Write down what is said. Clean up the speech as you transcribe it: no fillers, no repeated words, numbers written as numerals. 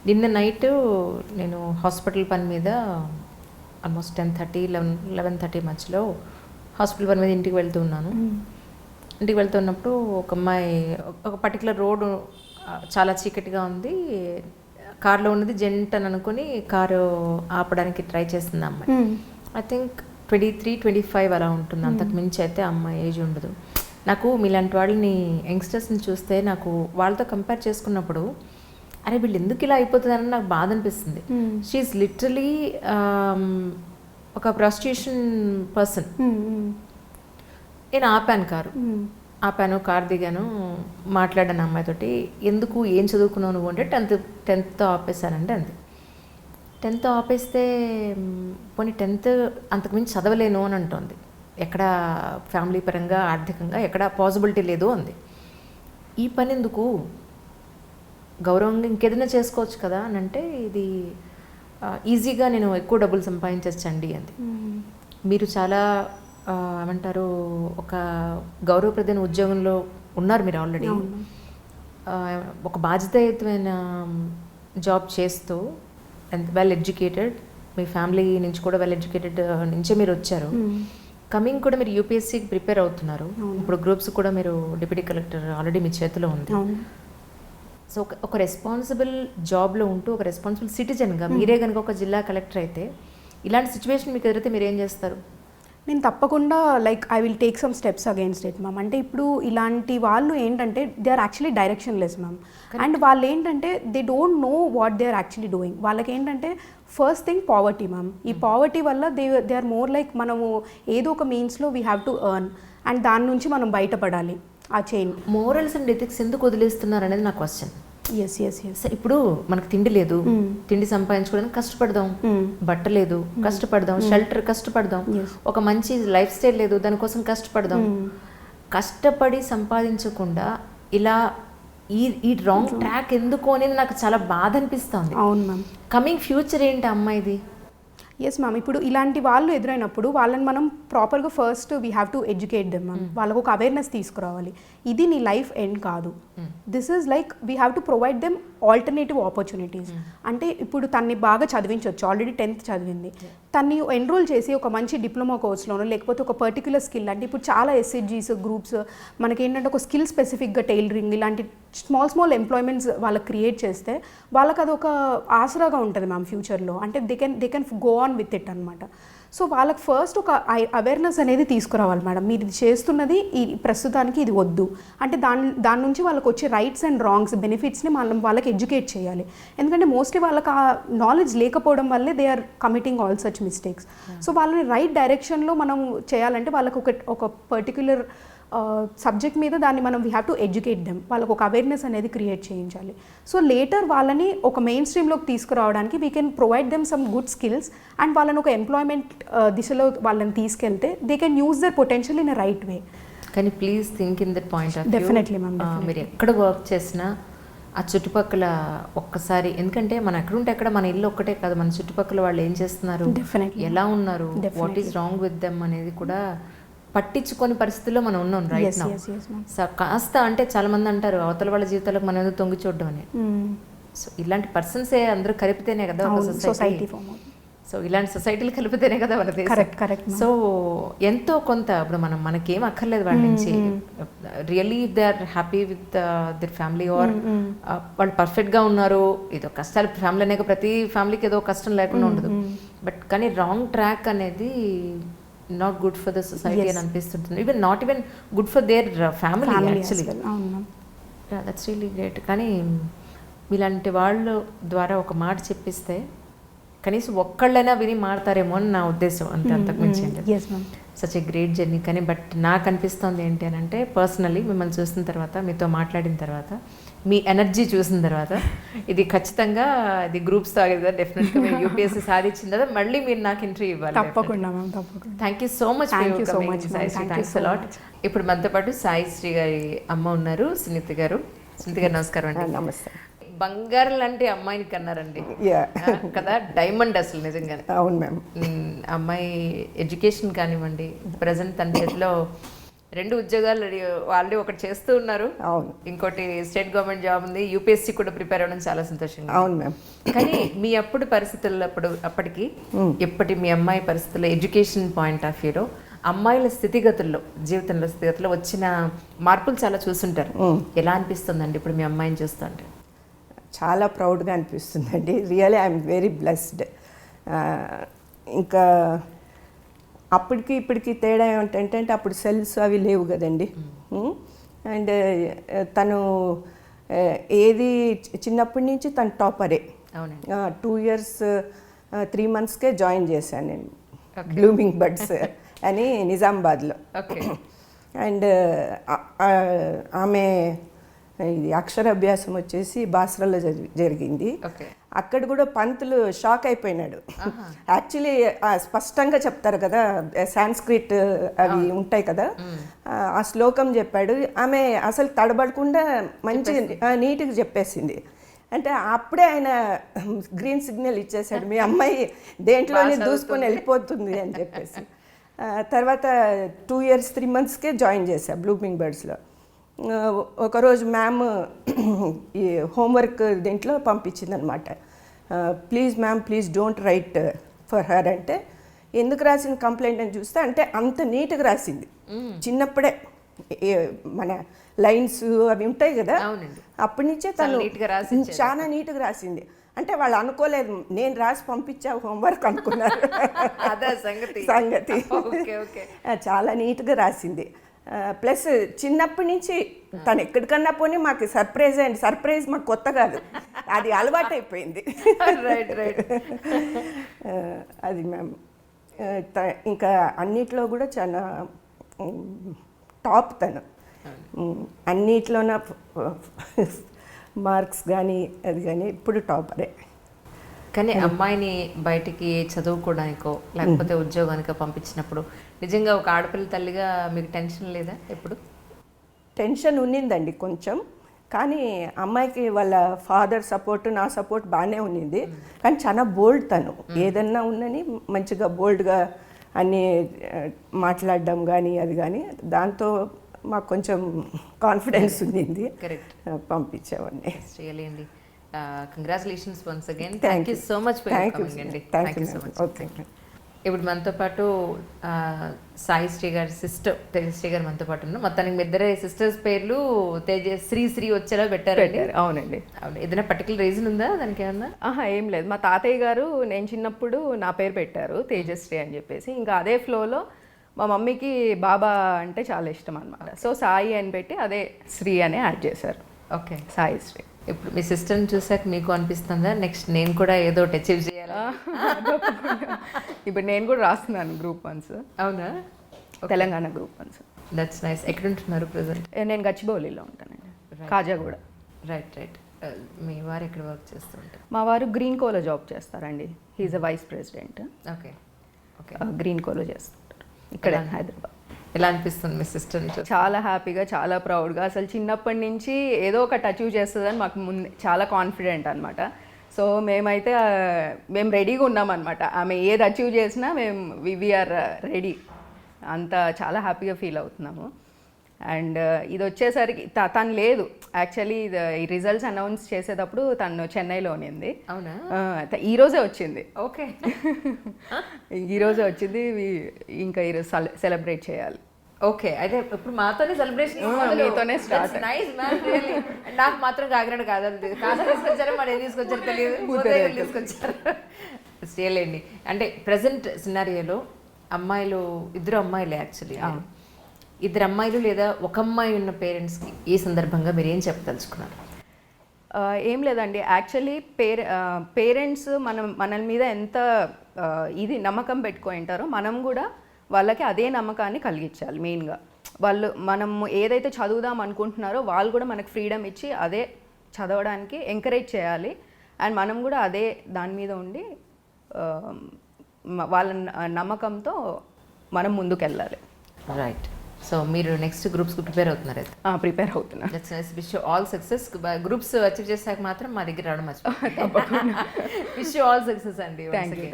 నిన్న నైట్ నేను హాస్పిటల్ పని మీద ఆల్మోస్ట్ 10:30, 11:30 మధ్యలో హాస్పిటల్ పని మీద ఇంటికి వెళ్తూ ఉన్నాను. ఇంటికి వెళ్తున్నప్పుడు ఒక అమ్మాయి ఒక పర్టికులర్ రోడ్డు చాలా చీకటిగా ఉంది, కార్లో ఉన్నది జెంట్ అని అనుకుని కారు ఆపడానికి ట్రై చేస్తుంది అమ్మాయి. ఐ థింక్ 23-25 అలా ఉంటుంది, అంతకు మించి అయితే అమ్మాయి ఏజ్ ఉండదు. నాకు మీలాంటి వాళ్ళని యంగ్స్టర్స్ని చూస్తే నాకు వాళ్ళతో కంపేర్ చేసుకున్నప్పుడు అరే వీళ్ళు ఎందుకు ఇలా అయిపోతుందని నాకు బాధ అనిపిస్తుంది. షీఈస్ లిటరలీ ఒక ప్రాస్టిట్యూషన్ పర్సన్. నేను ఆపాను కారు దిగాను, మాట్లాడాను అమ్మాయితోటి. ఎందుకు ఏం చదువుకున్నావు నువ్వు అంటే 10th ఆపేశానంటే అంతే. 10th ఆపేస్తే పోనీ 10th అంతకుమించి చదవలేను అని అంటుంది. ఎక్కడ ఫ్యామిలీ పరంగా ఆర్థికంగా ఎక్కడ పాసిబిలిటీ లేదు అంది. ఈ పని ఎందుకు, గౌరవంగా ఇంకేదైనా చేసుకోవచ్చు కదా అని అంటే ఇది ఈజీగా నేను ఎక్కువ డబ్బులు సంపాదించచ్చండి అంది. మీరు చాలా ఏమంటారు ఒక గౌరవప్రదమైన ఉద్యోగంలో ఉన్నారు మీరు ఆల్రెడీ, ఒక బాధ్యతాయుతమైన జాబ్ చేస్తూ వెల్ ఎడ్యుకేటెడ్, మీ ఫ్యామిలీ నుంచి కూడా వెల్ ఎడ్యుకేటెడ్ నుంచే మీరు వచ్చారు. కమింగ్ కూడా మీరు యూపీఎస్సీకి ప్రిపేర్ అవుతున్నారు. ఇప్పుడు గ్రూప్స్ కూడా మీరు డిప్యూటీ కలెక్టర్ ఆల్రెడీ మీ చేతిలో ఉంది. సో ఒక రెస్పాన్సిబుల్ జాబ్లో ఉంటూ ఒక రెస్పాన్సిబుల్ సిటిజన్గా మీరే కనుక ఒక జిల్లా కలెక్టర్ అయితే ఇలాంటి సిచ్యువేషన్ మీకు ఎదురైతే మీరు ఏం చేస్తారు? నేను తప్పకుండా I will take some steps against it ma'am. అంటే ఇప్పుడు ఇలాంటి వాళ్ళు ఏంటంటే they are actually directionless ma'am. And వాళ్ళు ఏంటంటే they don't know what they are actually doing. వాళ్ళకి ఏంటంటే ఫస్ట్ థింగ్ పావర్టీ మ్యామ్. ఈ పావర్టీ వల్ల దే ఆర్ మోర్ లైక్ మనము ఏదో ఒక మీన్స్లో we have to earn and దాని నుంచి మనం బయటపడాలి. ఆ చైన్ మోరల్స్ అండ్ ఎథిక్స్ ఎందుకు వదిలేస్తున్నారు అనేది నా క్వశ్చన్. ఎస్ ఇప్పుడు మనకు తిండి లేదు, తిండి సంపాదించుకోవడానికి కష్టపడదాం, బట్ట లేదు కష్టపడదాం, షెల్టర్ కష్టపడదాం, ఒక మంచి లైఫ్ స్టైల్ లేదు దానికోసం కష్టపడదాం. కష్టపడి సంపాదించకుండా ఇలా ఈ రాంగ్ ట్రాక్ ఎందుకు అనేది నాకు చాలా బాధ అనిపిస్తుంది. అవును మ్యామ్. కమింగ్ ఫ్యూచర్ ఏంటి అమ్మాయిది? Yes ma'am. ఇప్పుడు ఇలాంటి వాళ్ళు ఎదురైనప్పుడు వాళ్ళని మనం ప్రాపర్గా first we have to educate them ma'am. వాళ్ళకు ఒక అవేర్నెస్ తీసుకురావాలి. ఇది నీ లైఫ్ ఎండ్ కాదు, this is like we have to provide them alternative opportunities. అంటే ఇప్పుడు తన్ని బాగా చదివించవచ్చు, ఆల్రెడీ 10th చదివింది, తన్ని ఎన్రోల్ చేసి ఒక మంచి డిప్లొమా కోర్స్లోనో లేకపోతే ఒక పర్టికులర్ స్కిల్, అంటే ఇప్పుడు చాలా ఎస్హెచ్జీస్ గ్రూప్స్ మనకేంటంటే ఒక స్కిల్ స్పెసిఫిక్గా టైలరింగ్ ఇలాంటి స్మాల్ ఎంప్లాయ్మెంట్స్ వాళ్ళకి క్రియేట్ చేస్తే వాళ్ళకి అది ఒక ఆసరాగా ఉంటుంది మ్యామ్ ఫ్యూచర్లో. అంటే they can go on with it అనమాట. సో వాళ్ళకి ఫస్ట్ ఒక అవేర్నెస్ అనేది తీసుకురావాలి మేడం. మీరు ఇది చేస్తున్నది ఈ ప్రస్తుతానికి ఇది వద్దు అంటే దాని నుంచి వాళ్ళకి వచ్చే రైట్స్ అండ్ రాంగ్స్ బెనిఫిట్స్ని మనం వాళ్ళకి ఎడ్యుకేట్ చేయాలి. ఎందుకంటే మోస్ట్లీ వాళ్ళకి ఆ నాలెడ్జ్ లేకపోవడం వల్లే they are committing all such mistakes. So వాళ్ళని రైట్ డైరెక్షన్లో మనం చేయాలంటే వాళ్ళకి ఒక పర్టిక్యులర్ సబ్జెక్ట్ మీద దాన్ని మనం we have to educate them. వాళ్ళకు ఒక అవేర్నెస్ అనేది క్రియేట్ చేయించాలి. సో లేటర్ వాళ్ళని ఒక మెయిన్ స్ట్రీమ్లోకి తీసుకురావడానికి we can provide them some good skills and వాళ్ళని ఒక ఎంప్లాయ్మెంట్ దిశలో వాళ్ళని తీసుకెళ్తే they can use their potential in a right way. కానీ please think in that point of view. Definitely ma'am. మీరు ఎక్కడ వర్క్ చేసినా ఆ చుట్టుపక్కల ఒక్కసారి, ఎందుకంటే మనం ఎక్కడుంటే ఎక్కడ మన ఇల్లు ఒక్కటే కాదు, మన చుట్టుపక్కల వాళ్ళు ఏం చేస్తున్నారు, ఎలా ఉన్నారు, what is wrong with them అనేది కూడా పట్టించుకొని పరిస్థితుల్లో మనం ఉన్నాం రైట్ నౌ. సో కాస్త అంటే చాలా మంది అంటారు అవతల వాళ్ళ జీవితాలకు మనం ఏదో తొంగి చూడడం అని. సో ఇలాంటి పర్సన్సే అందరూ కలిపితేనే కదా ఒక సొసైటీ. సో ఇలాంటి సొసైటీలు కలిపితేనే కదా మన దేశం. సో ఎంతో కొంత ఇప్పుడు మనకేం అక్కర్లేదు వాళ్ళ నుంచి. Really if they are happy with their family or వాళ్ళు పర్ఫెక్ట్గా ఉన్నారు, ఏదో కష్టాలు ఫ్యామిలీ అనేక ప్రతి ఫ్యామిలీకి ఏదో కష్టం లేకుండా ఉండదు. బట్ కానీ రాంగ్ ట్రాక్ అనేది not good for the society అని అనిపిస్తుంటుంది. Even not even good for their family actually. That's really great. కానీ ఇలాంటి వాళ్ళ ద్వారా ఒక మాట చెప్పిస్తే కనీసం ఒక్కళ్ళైనా విని మారుతారేమో అని నా ఉద్దేశం, అంతకు మించి. Such a great journey. కానీ బట్ నాకు అనిపిస్తుంది ఏంటి అని అంటే పర్సనలీ మిమ్మల్ని చూసిన తర్వాత, మీతో మాట్లాడిన తర్వాత, మీ ఎనర్జీ చూసిన తర్వాత ఇది ఖచ్చితంగా ఇది గ్రూప్స్ తాగేది కదా, డెఫినెట్గా మీరు యూపీఎస్సీ సాధించిన కదా మళ్ళీ మీరు నాకు ఇంటర్వ్యూ ఇవ్వాలి. తప్పకుండా మ్యామ్, తప్పకుండా. Thank you so much. Thanks a lot. ఇప్పుడు మనతో పాటు సాయి శ్రీ గారి అమ్మ ఉన్నారు, సునీత గారు. సునీత గారు నమస్కారం అండి. నమస్తే. బంగారం లాంటి అమ్మాయిని కన్నారండి కదా, డైమండ్ అసలు నిజంగానే. అవును మ్యామ్. అమ్మాయి ఎడ్యుకేషన్ కానివ్వండి, ప్రజెంట్ తన చేతిలో రెండు ఉద్యోగాలు ఆల్రెడీ ఒకటి చేస్తూ ఉన్నారు, అవును ఇంకోటి స్టేట్ గవర్నమెంట్ జాబ్ ఉంది, యూపీఎస్సీ కూడా ప్రిపేర్ అవ్వడం చాలా సంతోషంగా. అవును మ్యామ్. కానీ మీ అప్పుడు పరిస్థితుల్లో అప్పటికి ఇప్పటి మీ అమ్మాయి పరిస్థితుల్లో ఎడ్యుకేషన్ పాయింట్ ఆఫ్ వ్యూలో అమ్మాయిల స్థితిగతుల్లో జీవితంలో స్థితిగతుల్లో వచ్చిన మార్పులు చాలా చూసుంటారు. ఎలా అనిపిస్తుందండి ఇప్పుడు మీ అమ్మాయిని చూస్తుంటే? చాలా ప్రౌడ్గా అనిపిస్తుందండి. Really I'm very blessed. ఇంకా అప్పటికి ఇప్పటికి తేడా ఏమిటంటే అప్పుడు సెల్స్ అవి లేవు కదండి. అండ్ తను ఏది చిన్నప్పటి నుంచి తను టాపరే. అవునండి. 2 years 3 monthsకే జాయిన్ చేశాను నేను బ్లూమింగ్ బర్డ్స్ అని నిజామాబాద్లో. ఓకే. అండ్ ఆమె ఇది అక్షరాభ్యాసం వచ్చేసి బాసరాలో జరిగింది. ఓకే. అక్కడ కూడా పంతులు షాక్ అయిపోయినాడు. యాక్చువల్లీ స్పష్టంగా చెప్తారు కదా, సాంస్క్రిట్ అవి ఉంటాయి కదా, ఆ శ్లోకం చెప్పాడు. ఆమె అసలు తడబడకుండా మంచి నీట్గా చెప్పేసింది. అంటే అప్పుడే ఆయన గ్రీన్ సిగ్నల్ ఇచ్చేసాడు, మీ అమ్మాయి దేంట్లోనే దూసుకొని వెళ్ళిపోతుంది అని చెప్పేసి. తర్వాత 2 years 3 monthsకే జాయిన్ చేశా బ్లూమింగ్ బర్డ్స్లో. ఒకరోజు మ్యామ్ ఈ హోంవర్క్ దీంట్లో పంపించింది అనమాట. Please ma'am please don't write for her అంటే, ఎందుకు రాసిన కంప్లైంట్ అని చూస్తే అంటే అంత నీట్గా రాసింది. చిన్నప్పుడే మన లైన్స్ అవి ఉంటాయి కదా, అప్పటి నుంచే తను చాలా నీట్గా రాసింది. అంటే వాళ్ళు అనుకోలేదు నేను రాసి పంపించా హోంవర్క్ అనుకున్నారు. అదే సంగతి. చాలా నీట్గా రాసింది. ప్లస్ చిన్నప్పటి నుంచి తను ఎక్కడికన్నా పోనీ మాకు సర్ప్రైజ్ అండి. సర్ప్రైజ్ మాకు కొత్త కాదు, అది అలవాటు అయిపోయింది. Right right. అది మ్యామ్. ఇంకా అన్నిట్లో కూడా చాలా టాప్ తను. అన్నిట్లోన మార్క్స్ కానీ అది కానీ ఇప్పుడు టాపరే. కానీ అమ్మాయిని బయటికి చదువుకోవడానికో లేకపోతే ఉద్యోగానికో పంపించినప్పుడు నిజంగా ఒక ఆడపిల్ల తల్లిగా మీకు టెన్షన్ లేదా? ఎప్పుడు టెన్షన్ ఉన్నిందండి కొంచెం. కానీ అమ్మాయికి వాళ్ళ ఫాదర్ సపోర్ట్ నా సపోర్ట్ బాగానే ఉన్నింది. కానీ చాలా బోల్డ్ తను, ఏదన్నా ఉన్నని మంచిగా బోల్డ్గా అన్నీ మాట్లాడడం కానీ అది కానీ, దాంతో మాకు కొంచెం కాన్ఫిడెన్స్ ఉన్నింది. కరెక్ట్. పంపించేవాడిని. రియల్లీ అండి. Congratulations once again. Thank you so much for coming అండి. Thank you so much. Okay. ఇప్పుడు మనతో పాటు సాయిశ్రీ గారి సిస్టర్ తేజశ్రీ గారు మనతో పాటు ఉన్నారు. మొత్తానికి మీ ఇద్దరే సిస్టర్స్ పేర్లు శ్రీ వచ్చేలా పెట్టారండి. అవునండి. అవును. ఏదైనా పర్టికులర్ రీజన్ ఉందా దానికి ఏమన్నా? ఏం లేదు. మా తాతయ్య గారు నేను చిన్నప్పుడు నా పేరు పెట్టారు తేజశ్రీ అని చెప్పేసి. ఇంకా అదే ఫ్లోలో మా మమ్మీకి బాబా అంటే చాలా ఇష్టం అనమాట. సో సాయి అని పెట్టి అదే శ్రీ అనే యాడ్ చేశారు. ఓకే. సాయి శ్రీ. ఇప్పుడు మీ సిస్టర్ని చూసాక మీకు అనిపిస్తుందా నెక్స్ట్ నేను కూడా ఏదో ఒకటి అచీవ్ చేయాలి? ఇప్పుడు నేను కూడా రాస్తున్నాను గ్రూప్ 1. అవునా? తెలంగాణ గ్రూప్ 1. That's nice. ఎక్కడ ఉంటున్నారు ప్రెసెంట్? నేను గచ్చిబౌలిలో ఉంటానండి, కాజాగూడ. Right right. మీ వారు ఎక్కడ వర్క్ చేస్తూ ఉంటారు? మా వారు గ్రీన్ కోలో జాబ్ చేస్తారండి. He is a vice president. Okay okay. గ్రీన్ కోలో చేస్తుంటారు ఇక్కడ హైదరాబాద్. ఎలా అనిపిస్తుంది మీ సిస్టర్ని? చాలా హ్యాపీగా, చాలా ప్రౌడ్గా. అసలు చిన్నప్పటి నుంచి ఏదో ఒకటి అచీవ్ చేస్తుందని మాకు ముందు చాలా కాన్ఫిడెంట్ అనమాట. సో మేమైతే మేము రెడీగా ఉన్నామన్నమాట. ఆమె ఏది అచీవ్ చేసినా మేము వీఆర్ రెడీ. అంత చాలా హ్యాపీగా ఫీల్ అవుతున్నాము. అండ్ ఇది వచ్చేసరికి తను లేదు యాక్చువల్లీ. ఈ రిజల్ట్స్ అనౌన్స్ చేసేటప్పుడు తను చెన్నైలో ఉన్నింది. అవునా? ఈరోజే వచ్చింది. ఓకే. ఈరోజే వచ్చింది. ఇంకా ఈరోజు సెలబ్రేట్ చేయాలి. ఓకే. అయితే ఇప్పుడు మాతోనే సెలబ్రేషన్, మీతోనే స్టార్ట్. Nice ma'am really. నాకు మాత్రం కాకినాడ కాదండి. కాకినాడ తీసుకొచ్చారో మరి ఏం తీసుకొచ్చారో తెలియదు, తీసుకొచ్చారు. రియల్ అండి. అంటే ప్రజెంట్ సినారియోలో అమ్మాయిలు, ఇద్దరు అమ్మాయిలే యాక్చువల్లీ, ఇద్దరు అమ్మాయిలు లేదా ఒక అమ్మాయి ఉన్న పేరెంట్స్కి ఈ సందర్భంగా మీరు ఏం చెప్పదలుచుకున్నారు? ఏం లేదండి. యాక్చువల్లీ పేరెంట్స్ మన మీద ఎంత ఇది నమ్మకం పెట్టుకొని ఉంటారో మనం కూడా వాళ్ళకి అదే నమ్మకాన్ని కలిగించాలి. మెయిన్గా మనం ఏదైతే చదువుదాం అనుకుంటున్నారో వాళ్ళు కూడా మనకు ఫ్రీడమ్ ఇచ్చి అదే చదవడానికి ఎంకరేజ్ చేయాలి. అండ్ మనం కూడా అదే దాని మీద ఉండి వాళ్ళ నమ్మకంతో మనం ముందుకెళ్ళాలి. రైట్. సో మీరు నెక్స్ట్ గ్రూప్స్కి ప్రిపేర్ అవుతున్నారు అయితే? ప్రిపేర్ అవుతున్నా. That's nice. Wish you all success. Groups achieve చేసాక మాత్రం మా దగ్గర రావడం మర్చిపోయి. విష్ యూ ఆల్ సక్సెస్ అండి. Thank you.